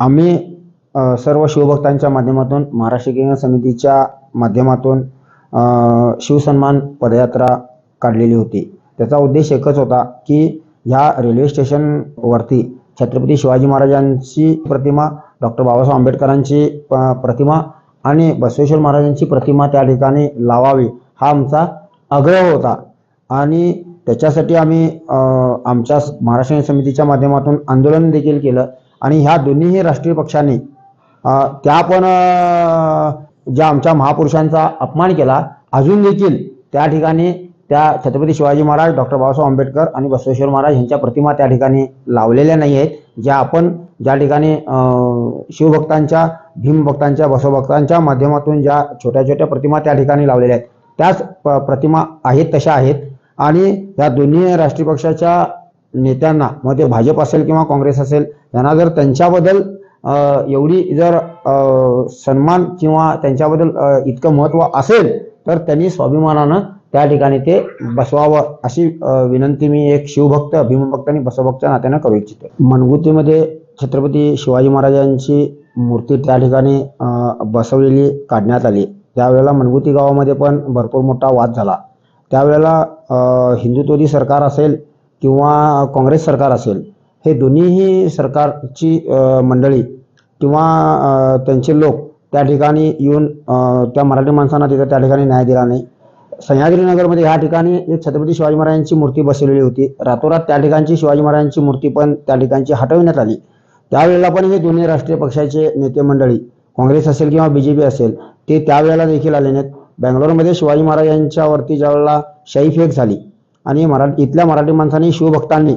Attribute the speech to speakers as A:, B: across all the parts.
A: आम्ही सर्व शिवभक्तांच्या माध्यमातून महाराष्ट्र ऐक्य समितीच्या माध्यमातून शिवसन्मान पदयात्रा काढलेली होती। त्याचा उद्देश एकच होता की ह्या रेल्वे स्टेशनवरती छत्रपती शिवाजी महाराजांची प्रतिमा, डॉक्टर बाबासाहेब आंबेडकरांची प्रतिमा आणि बसवेश्वर महाराजांची प्रतिमा त्या ठिकाणी लावावी हा आमचा आग्रह होता। आणि त्याच्यासाठी आम्ही आमच्या महाराष्ट्र ऐक्य समितीच्या माध्यमातून आंदोलन देखील केलं आणि ह्या दोन्ही राष्ट्रीय पक्षांनी त्या पण ज्या आमच्या महापुरुषांचा अपमान केला, अजून देखील त्या ठिकाणी त्या छत्रपती शिवाजी महाराज, डॉक्टर बाबासाहेब आंबेडकर आणि बसवेश्वर महाराज यांच्या प्रतिमा त्या ठिकाणी लावलेल्या नाही आहेत। ज्या आपण ज्या ठिकाणी शिवभक्तांच्या, भीमभक्तांच्या, बसवभक्तांच्या माध्यमातून ज्या छोट्या छोट्या प्रतिमा त्या ठिकाणी लावलेल्या आहेत त्याच प्रतिमा आहेत तशा आहेत। आणि या दोन्ही राष्ट्रीय पक्षाच्या नेत्यांना, मग ते भाजप असेल किंवा काँग्रेस असेल, यांना जर त्यांच्याबद्दल एवढी जर सन्मान किंवा त्यांच्याबद्दल इतकं महत्त्व असेल तर त्यांनी स्वाभिमानानं त्या ठिकाणी ते बसवावं अशी विनंती मी एक शिवभक्त, भीमभक्त आणि बसवभक्तच्या नात्यानं करू इच्छितो। मनगुतीमध्ये छत्रपती शिवाजी महाराजांची मूर्ती त्या ठिकाणी बसवलेली काढण्यात आली। त्यावेळेला मनगुती गावामध्ये पण भरपूर मोठा वाद झाला। त्यावेळेला हिंदुत्ववादी सरकार असेल किंवा काँग्रेस सरकार असेल, हे दोन्हीही सरकारची मंडळी किंवा त्यांचे लोक त्या ठिकाणी येऊन त्या मराठी माणसांना तिथं त्या ठिकाणी न्याय दिला नाही। सह्याद्रीनगरमध्ये ह्या ठिकाणी एक छत्रपती शिवाजी महाराजांची मूर्ती बसवलेली होती। रातोरात त्या ठिकाणची शिवाजी महाराजांची मूर्ती पण त्या ठिकाणची हटवण्यात आली। त्यावेळेला पण हे दोन्ही राष्ट्रीय पक्षाचे नेते मंडळी, काँग्रेस असेल किंवा BJP असेल, ते त्यावेळेला देखील आले नाहीत। बेंगलोरमध्ये शिवाजी महाराजांच्यावरती ज्यावेळेला शाई फेक झाली आणि इथल्या मराठी माणसांनी, शिवभक्तांनी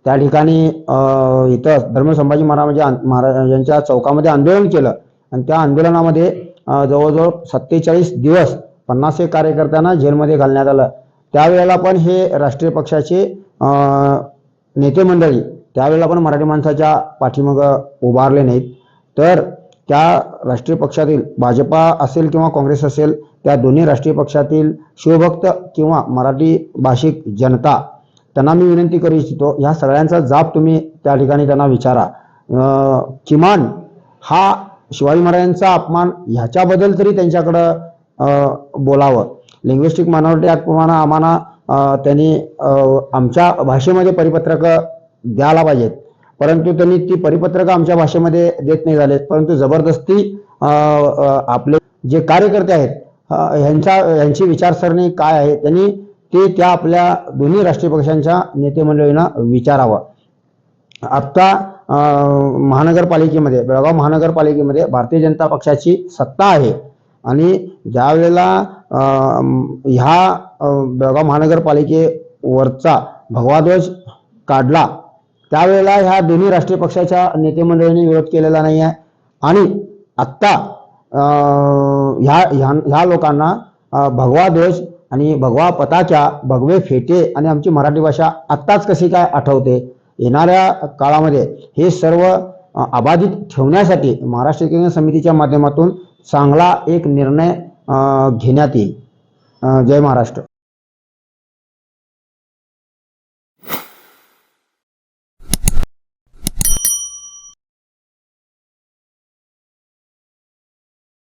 A: त्या ठिकाणी इथं धर्म संभाजी महाराजांच्या चौकामध्ये आंदोलन केलं आणि त्या आंदोलनामध्ये जवळजवळ 47 दिवस 50 कार्यकर्त्यांना जेलमध्ये घालण्यात आलं। त्यावेळेला पण हे राष्ट्रीय पक्षाचे नेते मंडळी त्यावेळेला पण मराठी माणसाच्या पाठीमागं उभारले नाहीत। तर त्या राष्ट्रीय पक्षातील भाजपा असेल किंवा काँग्रेस असेल, त्या दोन्ही राष्ट्रीय पक्षातील शिवभक्त किंवा मराठी भाषिक जनता, त्यांना मी विनंती करू इच्छितो, ह्या सगळ्यांचा जाब तुम्ही त्या ठिकाणी त्यांना विचारा। किमान हा शिवाजी महाराजांचा अपमान ह्याच्याबद्दल तरी त्यांच्याकडं बोलावं। लिंग्विस्टिक मायनॉरिटी ॲक्टप्रमाणे आम्हाला त्यांनी आमच्या भाषेमध्ये परिपत्रकं द्यायला पाहिजेत, परंतु त्यांनी ती परिपत्रकं आमच्या भाषेमध्ये देत नाही झालेत। परंतु जबरदस्ती आपले जे कार्यकर्ते आहेत ह्यांची विचारसरणी काय आहे त्यांनी ते त्या आपल्या दोन्ही राष्ट्रीय पक्षांच्या नेते मंडळींना विचारावं। आत्ता महानगरपालिकेमध्ये, बेळगाव महानगरपालिकेमध्ये भारतीय जनता पक्षाची सत्ता आहे आणि ज्या वेळेला ह्या बेळगाव महानगरपालिकेवरचा भगवा ध्वज काढला त्यावेळेला ह्या दोन्ही राष्ट्रीय पक्षाच्या नेते मंडळींनी विरोध केलेला नाही आहे। आणि आत्ता ह्या लोकांना भगवा ध्वज आणि भगवा पताका, भगवे फेटे आणि आमची मराठी भाषा आत्ताच कशी काय आठवते? येणाऱ्या काळामध्ये हे सर्व अबाधित ठेवण्यासाठी महाराष्ट्र ऐक्य समितीच्या माध्यमातून चांगला एक निर्णय घेण्यात येईल। जय महाराष्ट्र।